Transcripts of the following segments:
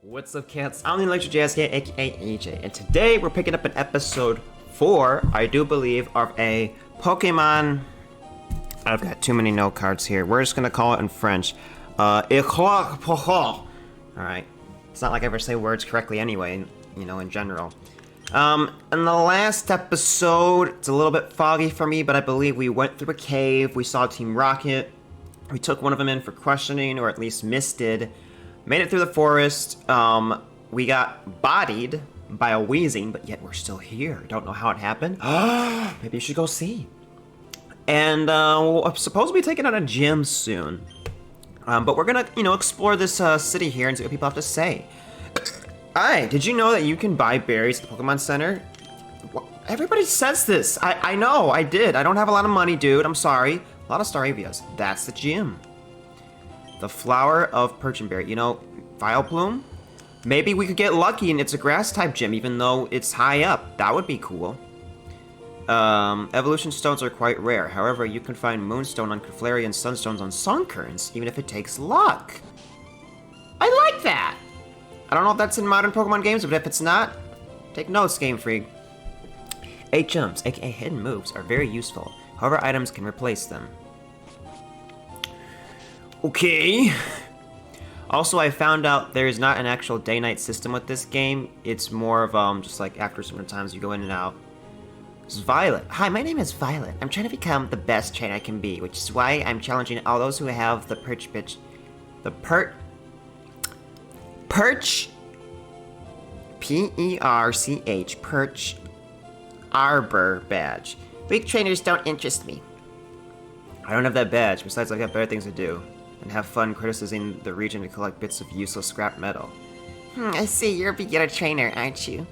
What's up, cats? I'm the ElectricJazzcat, aka AJ, and today we're picking up an episode 4, I do believe, of a Pokemon. I've got too many note cards here. We're just gonna call it in French. Eclat. Alright. It's not like I ever say words correctly anyway, you know, in general. In the last episode, it's a little bit foggy for me, but I believe we went through a cave, we saw Team Rocket, we took one of them in for questioning, or at least misted. Made it through the forest. We got bodied by a wheezing, but yet we're still here. Don't know how it happened. Maybe you should go see. And we're supposed to be taking on a gym soon. But we're gonna, explore this city here and see what people have to say. Hi, did you know that you can buy berries at the Pokemon Center? Everybody says this. I know, I did. I don't have a lot of money, dude. I'm sorry. A lot of Staravias. That's the gym. The flower of Perchenberry. Vileplume? Maybe we could get lucky and it's a grass-type gym, even though it's high up. That would be cool. Evolution stones are quite rare. However, you can find Moonstone on Clefairy and Sunstones on Sunkern, even if it takes luck. I like that! I don't know if that's in modern Pokemon games, but if it's not, take notes, Game Freak. HMs, aka hidden moves, are very useful. However, items can replace them. Okay. Also, I found out there is not an actual day-night system with this game. It's more of, just like after certain times you go in and out. This is Violet. Hi, my name is Violet. I'm trying to become the best trainer I can be, which is why I'm challenging all those who have the Perch, P-E-R-C-H, Perch Arbor badge. Weak trainers don't interest me. I don't have that badge, besides I've got better things to do. And have fun criticizing the region to collect bits of useless scrap metal. I see, you're a beginner trainer, aren't you?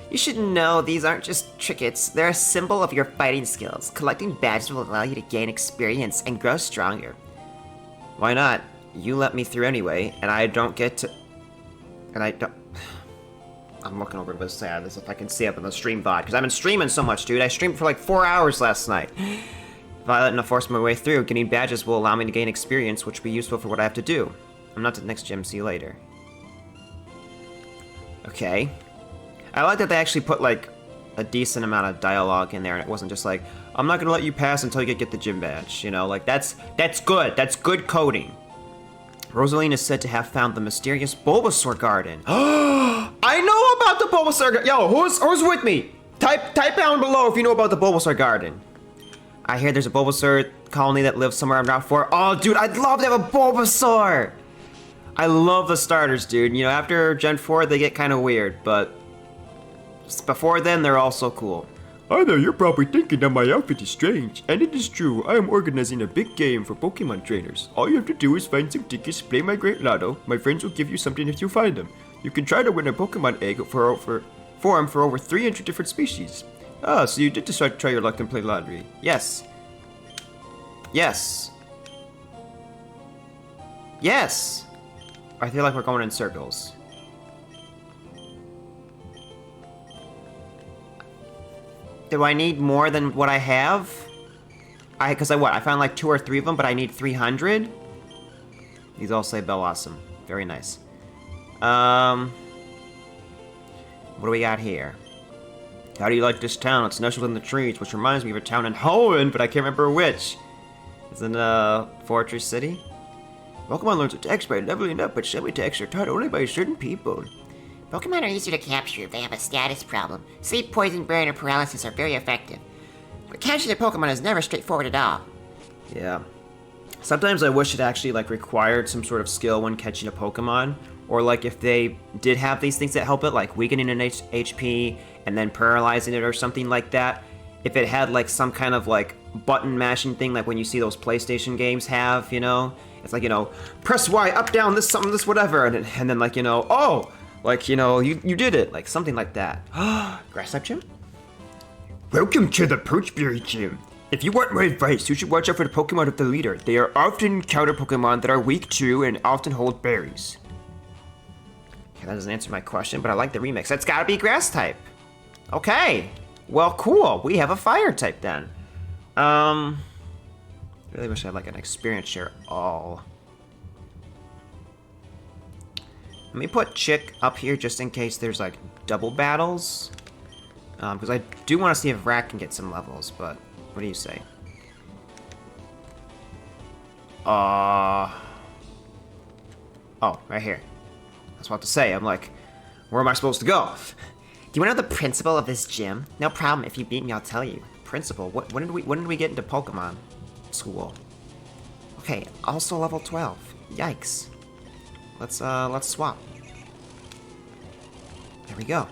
You should know these aren't just trinkets, they're a symbol of your fighting skills. Collecting badges will allow you to gain experience and grow stronger. Why not? You let me through anyway, and I don't get to... I'm looking over this sad, as if I can see up in the stream VOD, because I've been streaming so much, dude. I streamed for like 4 hours last night. Violet and I forced my way through. Getting badges will allow me to gain experience, which will be useful for what I have to do. I'm not to the next gym. See you later. Okay. I like that they actually put, like, a decent amount of dialogue in there, and it wasn't just like, I'm not gonna let you pass until you get the gym badge, Like, that's good. That's good coding. Rosaline is said to have found the mysterious Bulbasaur Garden. I know about the Bulbasaur Garden! Yo, who's with me? Type down below if you know about the Bulbasaur Garden. I hear there's a Bulbasaur colony that lives somewhere on Route 4. Oh, dude, I'd love to have a Bulbasaur! I love the starters, dude. After Gen 4, they get kind of weird, but before then, they're all so cool. I know you're probably thinking that my outfit is strange, and it is true. I am organizing a big game for Pokemon trainers. All you have to do is find some tickets, play my great lotto. My friends will give you something if you find them. You can try to win a Pokemon egg for over 300 different species. Ah, so you did decide to try your luck and play lottery. Yes. Yes. Yes! I feel like we're going in circles. Do I need more than what I have? I found like 2 or 3 of them, but I need 300? These all say Bellossom. Very nice. What do we got here? How do you like this town? It's nestled in the trees, which reminds me of a town in Holland, but I can't remember which. It's in Fortress City? Pokemon learns attacks by leveling up, but some attacks are taught only by certain people. Pokemon are easier to capture if they have a status problem. Sleep, poison, burn, or paralysis are very effective. But catching a Pokemon is never straightforward at all. Yeah. Sometimes I wish it actually required some sort of skill when catching a Pokemon. Or if they did have these things that help it, like weakening an HP and then paralyzing it or something like that. If it had some kind of button mashing thing like when you see those PlayStation games have, It's press Y, up, down, this, something, this, whatever. And then oh! you did it. Something like that. Grass type gym? Welcome to the Perchberry Gym. If you want my advice, you should watch out for the Pokemon of the leader. They are often counter Pokemon that are weak to and often hold berries. Okay, that doesn't answer my question, but I like the remix. That's gotta be grass type. Okay. Well, cool. We have a fire type then. Really wish I had an experience share all. Let me put Chick up here just in case there's like double battles. Because I do want to see if Rat can get some levels, but what do you say? Oh, right here. I was about to say, I'm like, where am I supposed to go? Do you want to know the principle of this gym? No problem. If you beat me, I'll tell you. Principal? When did we get into Pokemon school? Okay, also level 12. Yikes. Let's swap. There we go.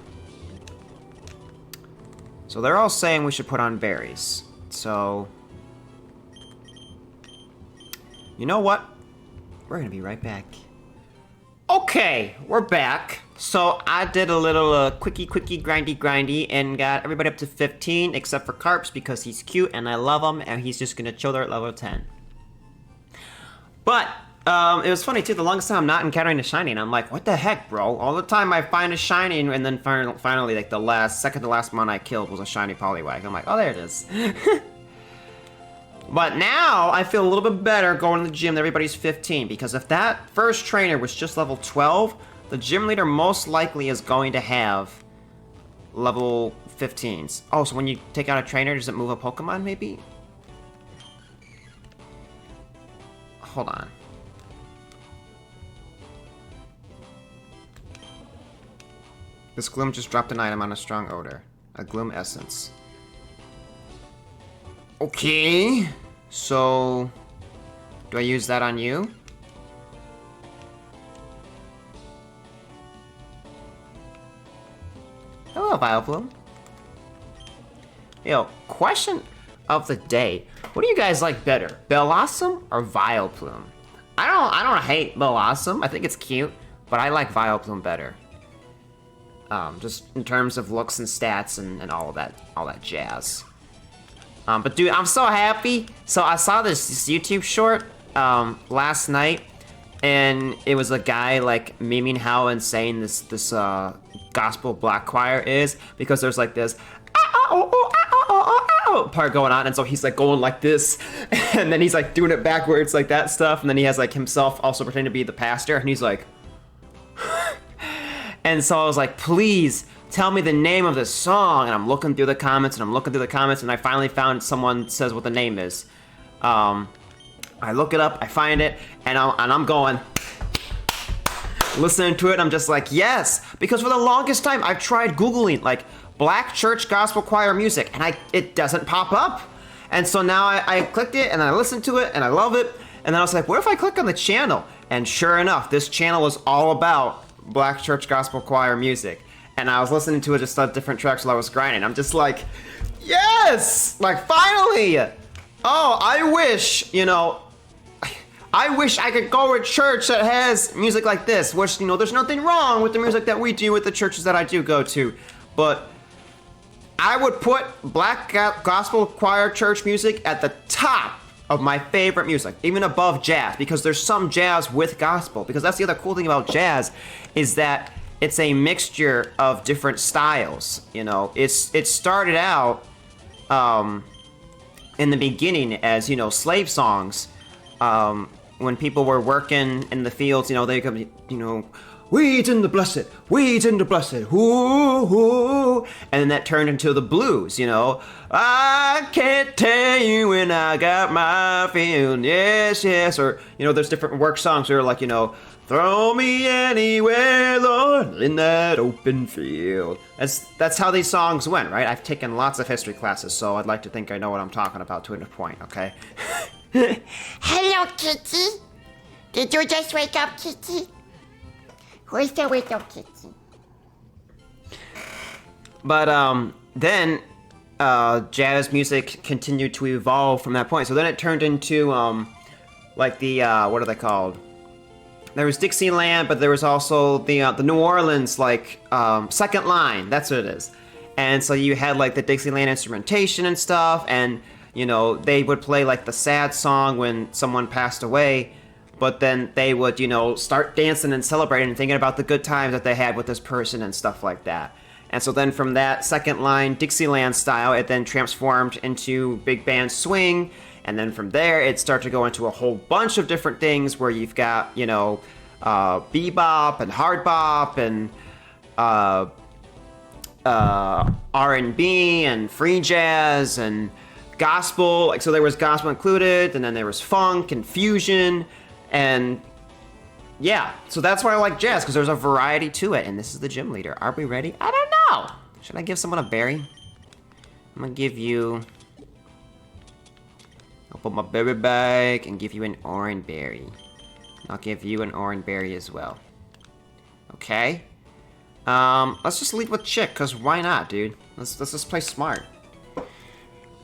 So they're all saying we should put on berries. So, you know what? We're gonna be right back. Okay, we're back. So I did a little quickie, grindy, and got everybody up to 15, except for Carps because he's cute and I love him, and he's just gonna chill there at level 10. But it was funny too. The longest time I'm not encountering a shiny, and I'm like, what the heck, bro? All the time I find a shiny, and then finally, like the second to last one I killed was a shiny Poliwag. I'm like, oh, there it is. But now I feel a little bit better going to the gym that everybody's 15, because if that first trainer was just level 12, the gym leader most likely is going to have level 15s. Oh, so when you take out a trainer, does it move a Pokemon, maybe? Hold on. This Gloom just dropped an item on a strong odor. A Gloom Essence. Okay. So, do I use that on you? Hello, Vileplume. Yo, question of the day. What do you guys like better, Bellossom or Vileplume? I don't hate Bellossom. I think it's cute, but I like Vileplume better. Just in terms of looks and stats and all that jazz. But dude, I'm so happy. So I saw this YouTube short last night, and it was a guy like memeing how insane this gospel black choir is, because there's like this part going on, and so he's like going like this, and then he's like doing it backwards like that stuff, and then he has like himself also pretending to be the pastor, and he's like and so I was like, please tell me the name of this song, and I'm looking through the comments, and I finally found someone says what the name is. I look it up, I find it, and I'm going, listening to it, I'm just like, yes, because for the longest time I've tried Googling like black church gospel choir music, and it doesn't pop up. And so now I clicked it, and I listened to it, and I love it, and then I was like, what if I click on the channel? And sure enough, this channel was all about black church gospel choir music. And I was listening to it just on different tracks while I was grinding. I'm just like, yes! Like, finally! Oh, I wish, I wish I could go to a church that has music like this. Which, there's nothing wrong with the music that we do with the churches that I do go to. But I would put black gospel choir church music at the top of my favorite music, even above jazz, because there's some jazz with gospel. Because that's the other cool thing about jazz, is that it's a mixture of different styles. It started out in the beginning as slave songs. When people were working in the fields, they could, weeds in the blessed, ooh, and then that turned into the blues, I can't tell you when I got my field, yes, or, there's different work songs that are like, throw me anywhere, Lord, in that open field. That's how these songs went, right? I've taken lots of history classes, so I'd like to think I know what I'm talking about to a point, okay? Hello, Kitty. Did you just wake up, Kitty? Where's the wake up, Kitty? But then jazz music continued to evolve from that point. So then it turned into like the what are they called? There was Dixieland, but there was also the New Orleans second line. That's what it is. And so you had like the Dixieland instrumentation and stuff, and they would play like the sad song when someone passed away, but then they would start dancing and celebrating and thinking about the good times that they had with this person and stuff like that. And so then from that second line Dixieland style, it then transformed into big band swing. And then from there, it started to go into a whole bunch of different things where you've got, bebop and hard bop and R&B and free jazz and gospel. Like, so there was gospel included, and then there was funk and fusion, and yeah. So that's why I like jazz, because there's a variety to it. And this is the gym leader. Are we ready? I don't know. Should I give someone a berry? I'm gonna give you. I'll put my berry bag and give you an orange berry. I'll give you an orange berry as well. Okay. Let's just lead with Chick, cause why not, dude? Let's just play smart.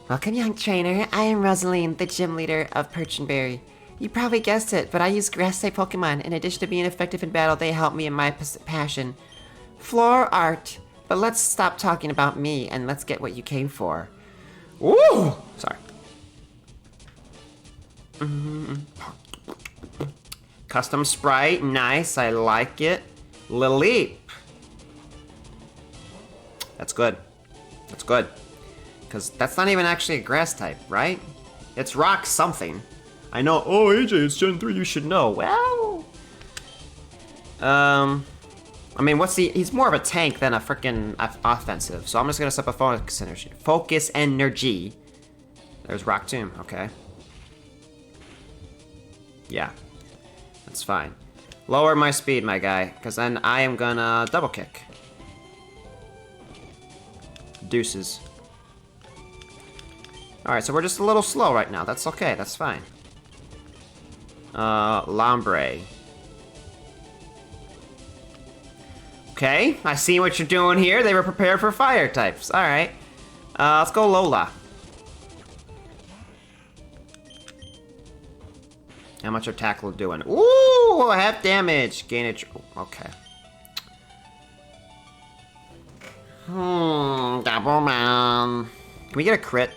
Welcome, young trainer. I am Rosaline, the gym leader of Perchinberry. You probably guessed it, but I use grass-type Pokemon. In addition to being effective in battle, they help me in my passion. Floor art. But let's stop talking about me and let's get what you came for. Ooh! Sorry. Custom sprite, nice, I like it. Lilip. That's good. That's good. Because that's not even actually a grass type, right? It's rock something. I know, oh AJ, it's Gen 3, you should know. Well... I mean, he's more of a tank than a freaking offensive. So I'm just gonna set up a focus energy. Focus energy. There's Rock Tomb, okay. Yeah. That's fine. Lower my speed, my guy, because then I am gonna double kick. Deuces. Alright, so we're just a little slow right now. That's okay, that's fine. Lombre. Okay, I see what you're doing here. They were prepared for fire types. Alright. Let's go Lola. How much are tackle doing? Ooh, half damage. Gain it. Okay. Double man. Can we get a crit?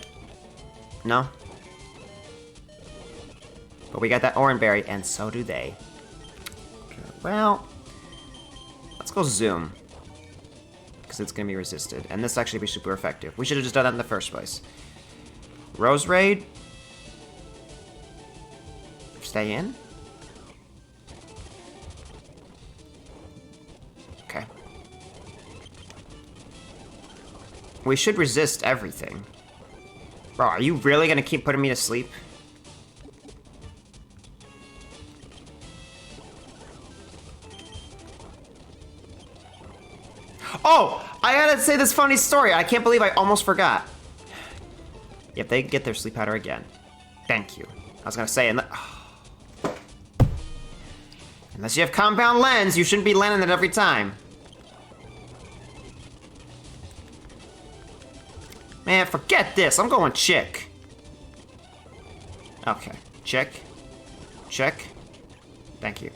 No? But we got that orange berry, and so do they. Okay, well, let's go Zoom. Because it's going to be resisted. And this actually be super effective. We should have just done that in the first place. Rose Raid. Stay in. Okay. We should resist everything. Bro, are you really gonna keep putting me to sleep? Oh! I gotta say this funny story. I can't believe I almost forgot. Yep, they get their sleep powder again. Thank you. I was gonna say, unless you have compound lens, you shouldn't be landing it every time. Man, forget this. I'm going Chick. Okay. Chick. Chick. Thank you.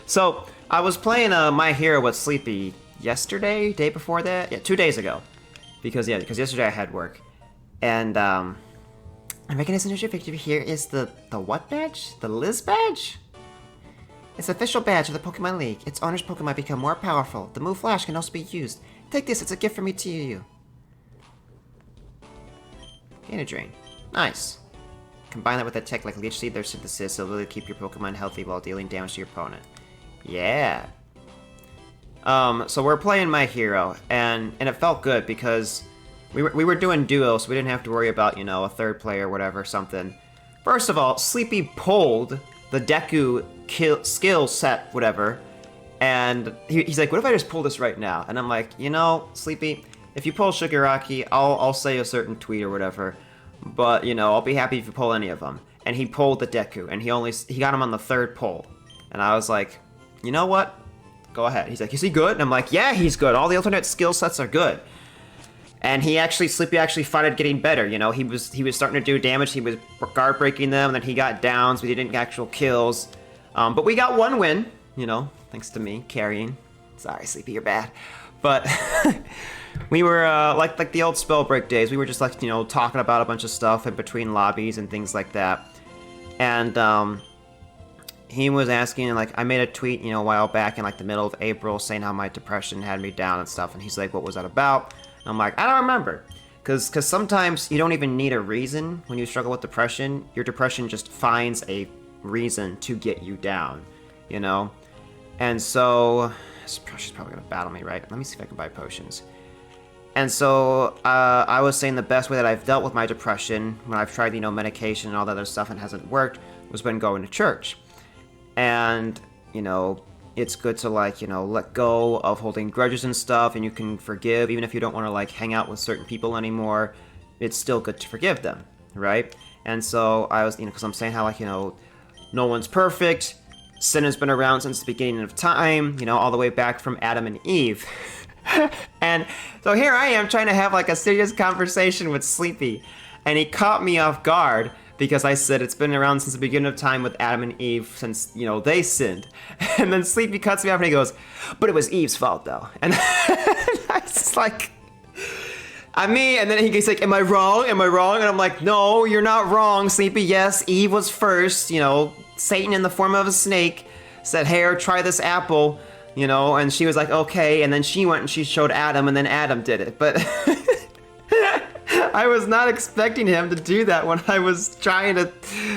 So, I was playing My Hero with Sleepy yesterday, day before that? Yeah, 2 days ago. Because yesterday I had work. And, I recognize the new picture here is the what badge? The Liz badge? It's the official badge of the Pokemon League. Its owner's Pokemon become more powerful. The move Flash can also be used. Take this, it's a gift from me to you. Gain a drain. Nice. Combine that with a tech like Leech Seed, their synthesis, so it'll keep your Pokemon healthy while dealing damage to your opponent. Yeah. So we're playing My Hero, and it felt good because we were doing duos, so we didn't have to worry about, you know, a third player or whatever, something. First of all, Sleepy pulled the Deku skill set, whatever, and he's like, what if I just pull this right now? And I'm like, you know, Sleepy, if you pull Shigaraki, I'll say a certain tweet or whatever, but, you know, I'll be happy if you pull any of them. And he pulled the Deku, and he got him on the third pull. And I was like, you know what? Go ahead. He's like, is he good? And I'm like, yeah, he's good. All the alternate skill sets are good. And Sleepy actually started getting better, you know, he was starting to do damage, he was guard breaking them, and then he got downs, we didn't get actual kills. But we got one win, you know, thanks to me carrying. Sorry, Sleepy, you're bad. But we were, like the old spell break days, we were just like, you know, talking about a bunch of stuff in between lobbies and things like that. And, he was asking, like, I made a tweet, you know, a while back in, like, the middle of April saying how my depression had me down and stuff, and he's like, what was that about? And I'm like, I don't remember. Because sometimes you don't even need a reason when you struggle with depression. Your depression just finds a reason to get you down. you know? And so, she's probably gonna battle me, right? Let me see if I can buy potions. And so, I was saying the best way that I've dealt with my depression, when I've tried, you know, medication and all that other stuff and it hasn't worked, was when going to church. And, you know, it's good to, like, you know, let go of holding grudges and stuff, and you can forgive, even if you don't want to, like, hang out with certain people anymore, it's still good to forgive them, right? And so, I was, you know, because I'm saying how, like, you know, no one's perfect, sin has been around since the beginning of time, you know, all the way back from Adam and Eve. And so here I am trying to have like a serious conversation with Sleepy, and he caught me off guard because I said it's been around since the beginning of time with Adam and Eve, since, you know, they sinned. And then Sleepy cuts me off and he goes, but it was Eve's fault though. And I was just like, and then he's like, am I wrong? Am I wrong? And I'm like, no, you're not wrong, Sleepy. Yes, Eve was first, you know, Satan in the form of a snake said, here, try this apple. You know, and she was like, okay, and then she went and she showed Adam, and then Adam did it. But I was not expecting him to do that when I was trying to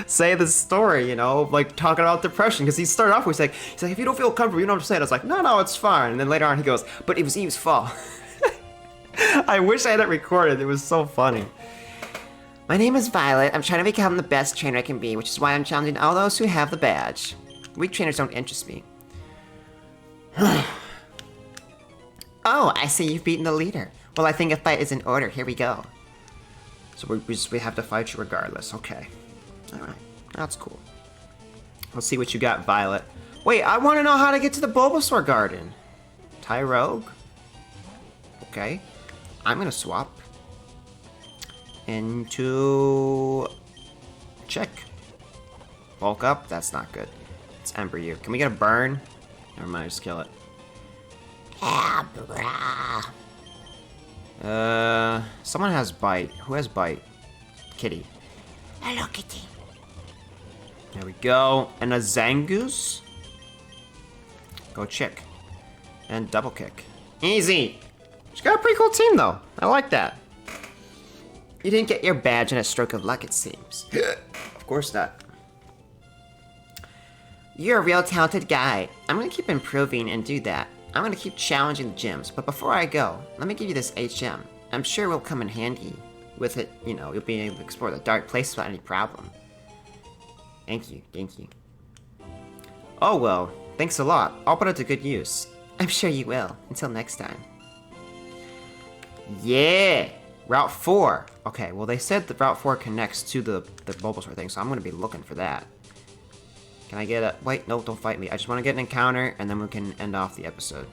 say the story, you know, like talking about depression, because he started off with he's like, if you don't feel comfortable, you don't understand. I was like, no, it's fine. And then later on he goes, but it was Eve's fault. I wish I had it recorded. It was so funny. My name is Violet. I'm trying to become the best trainer I can be, which is why I'm challenging all those who have the badge. Weak trainers don't interest me. Oh, I see you've beaten the leader. Well, I think a fight is in order. Here we go. So we have to fight you regardless. Okay. Alright. That's cool. Let's see what you got, Violet. Wait, I want to know how to get to the Bulbasaur Garden. Tyrogue? Okay. I'm going to swap into Chick. Bulk up? That's not good. It's Embryo. Can we get a burn? Never mind, just kill it. Someone has Bite. Who has Bite? Kitty. Hello, Kitty. There we go. And a Zangoose? Go Chick. And double kick. Easy! She's got a pretty cool team, though. I like that. You didn't get your badge in a stroke of luck, it seems. Of course not. You're a real talented guy. I'm gonna keep improving and do that. I'm gonna keep challenging the gyms, but before I go, let me give you this HM. I'm sure it will come in handy. With it, you know, you'll be able to explore the dark place without any problem. Thank you, thank you. Oh well, thanks a lot. I'll put it to good use. I'm sure you will. Until next time. Yeah! Route 4. Okay, well they said that Route 4 connects to the Bulbasaur thing, so I'm gonna be looking for that. Can I get a... Wait, no, don't fight me. I just want to get an encounter, and then we can end off the episode.